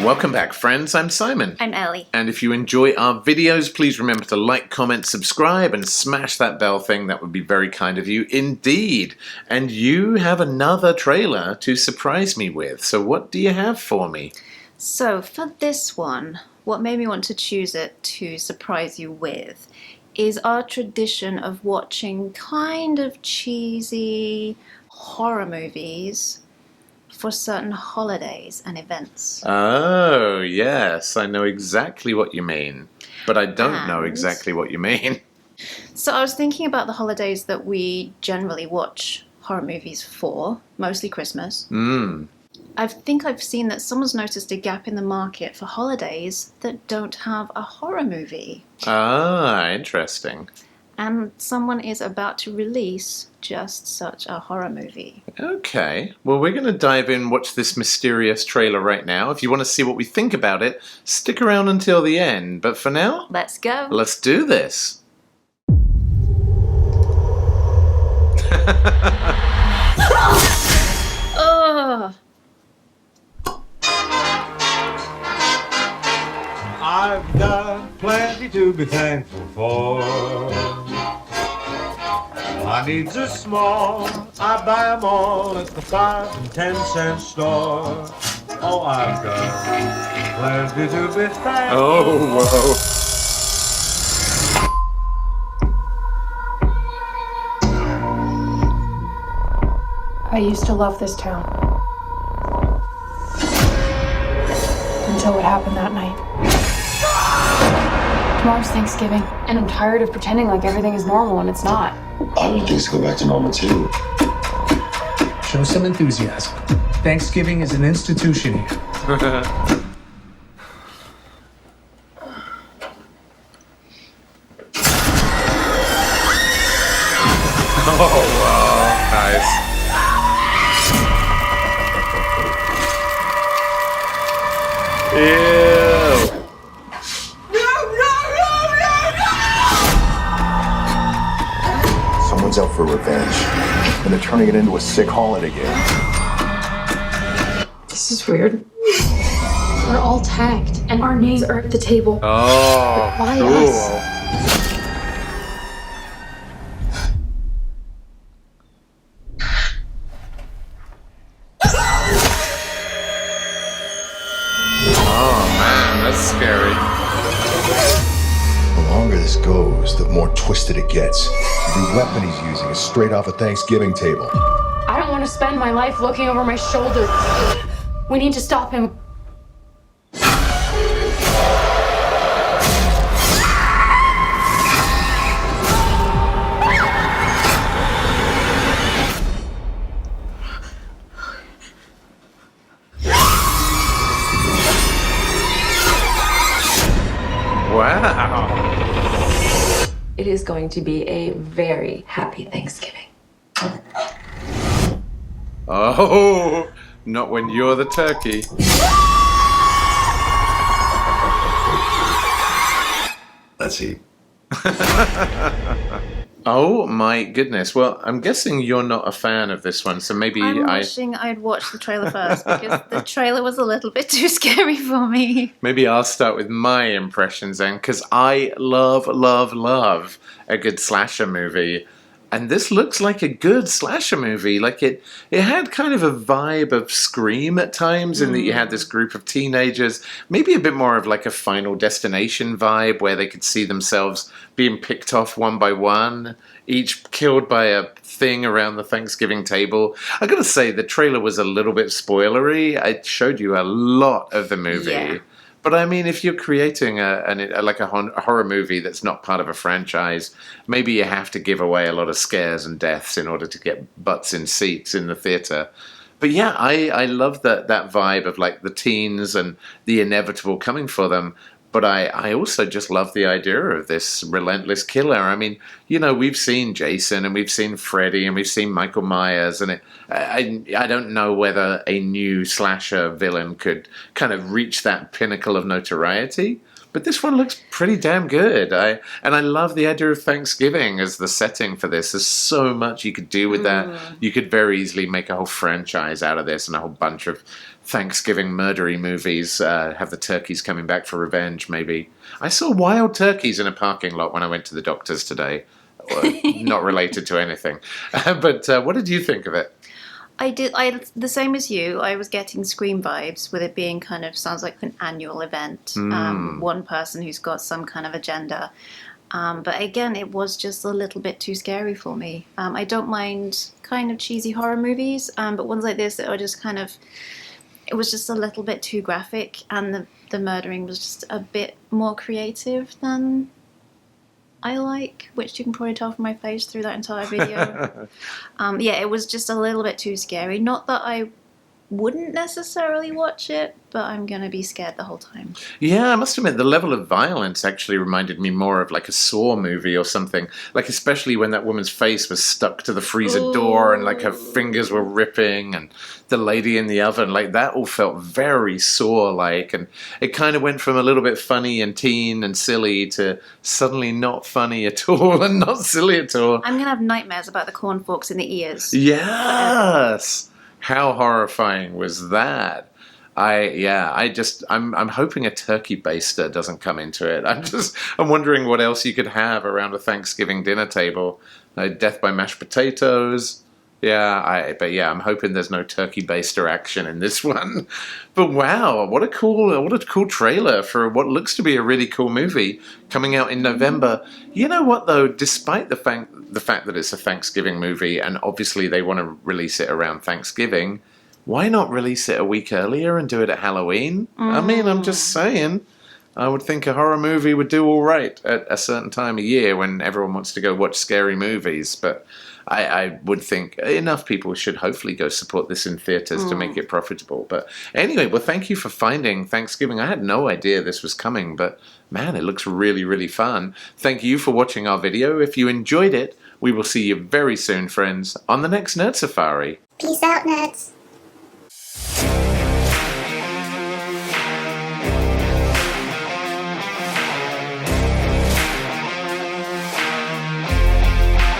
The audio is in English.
Welcome back, friends. I'm Simon. I'm Ellie. And if you enjoy our videos, please remember to like, comment, subscribe, and smash that bell thing. That would be very kind of you indeed. And you have another trailer to surprise me with. So what do you have for me? So for this one, what made me want to choose it to surprise you with is our tradition of watching kind of cheesy horror movies for certain holidays and events. Oh, yes. I know exactly what you mean. But I don't know exactly what you mean. So I was thinking about the holidays that we generally watch horror movies for, mostly Christmas. I think I've seen that someone's noticed a gap in the market for holidays that don't have a horror movie. Ah, interesting. And someone is about to release just such a horror movie. Okay. Well, we're going to dive in, watch this mysterious trailer right now. If you want to see what we think about it, stick around until the end. But for now, Let's go. let's do this. Ugh. I've got plenty to be thankful for. My needs are small, I buy them all at the 5 and 10 cent store. Oh, I've got plenty to be thankful Oh, whoa. I used to love this town. Until what happened that night. Tomorrow's Thanksgiving, and I'm tired of pretending like everything is normal when it's not. I want things to go back to normal too. Show some enthusiasm. Thanksgiving is an institution here. Oh, wow. Nice. Ew. Someone's out for revenge, and they're turning it into a sick holiday game. This is weird. We're all tagged, and our names are at the table. Oh, Why cool. us? Oh, man, that's scary. The longer this goes, the more twisted it gets. The weapon he's using is straight off a Thanksgiving table. I don't want to spend my life looking over my shoulder. We need to stop him. Wow. It is going to be a very happy Thanksgiving. Oh, not when you're the turkey. Let's eat. Oh my goodness. Well, I'm guessing you're not a fan of this one, so maybe I'm wishing I'd watched the trailer first because the trailer was a little bit too scary for me. maybe I'll start with my impressions then, because I love a good slasher movie. And this looks like a good slasher movie. Like it had kind of a vibe of Scream at times, in that you had this group of teenagers, maybe a bit more of like a Final Destination vibe, where they could see themselves being picked off one by one, each killed by a thing around the Thanksgiving table. I gotta say, the trailer was a little bit spoilery. It showed you a lot of the movie. Yeah. But I mean, if you're creating a horror movie that's not part of a franchise, maybe you have to give away a lot of scares and deaths in order to get butts in seats in the theater. But yeah, I love that vibe of like the teens and the inevitable coming for them. But I also just love the idea of this relentless killer. I mean, you know, we've seen Jason and we've seen Freddy and we've seen Michael Myers, and I don't know whether a new slasher villain could kind of reach that pinnacle of notoriety. But this one looks pretty damn good. I love the idea of Thanksgiving as the setting for this. There's so much you could do with that. You could very easily make a whole franchise out of this and a whole bunch of Thanksgiving murdery movies. Have the turkeys coming back for revenge, maybe. I saw wild turkeys in a parking lot when I went to the doctor's today. Not related to anything. But what did you think of it? The same as you. I was getting Scream vibes with it being kind of, sounds like an annual event. One person who's got some kind of agenda. But again, it was just a little bit too scary for me. I don't mind kind of cheesy horror movies, but ones like this that are just kind of, it was just a little bit too graphic, and the murdering was just a bit more creative than I like, which you can probably tell from my face through that entire video. Yeah, it was just a little bit too scary. Not that I wouldn't necessarily watch it, but I'm going to be scared the whole time. Yeah, I must admit, the level of violence actually reminded me more of like a Saw movie or something. Like, especially when that woman's face was stuck to the freezer door and like her fingers were ripping, and the lady in the oven, like that all felt very Saw-like. And it kind of went from a little bit funny and teen and silly to suddenly not funny at all and not silly at all. I'm going to have nightmares about the corn forks in the ears. Yes! How horrifying was that? I'm hoping a turkey baster doesn't come into it. I'm wondering what else you could have around a Thanksgiving dinner table. Death by mashed potatoes. I'm hoping there's no turkey baster action in this one. But wow, what a cool trailer for what looks to be a really cool movie coming out in November. You know what though? Despite the fact that it's a Thanksgiving movie, and obviously they want to release it around Thanksgiving, why not release it a week earlier and do it at Halloween? I mean, I'm just saying. I would think a horror movie would do all right at a certain time of year when everyone wants to go watch scary movies, but I would think enough people should hopefully go support this in theaters to make it profitable. But anyway, well, thank you for finding Thanksgiving. I had no idea this was coming, but man, it looks really, really fun. Thank you for watching our video. If you enjoyed it, we will see you very soon, friends, on the next Nerd Safari. Peace out, nerds.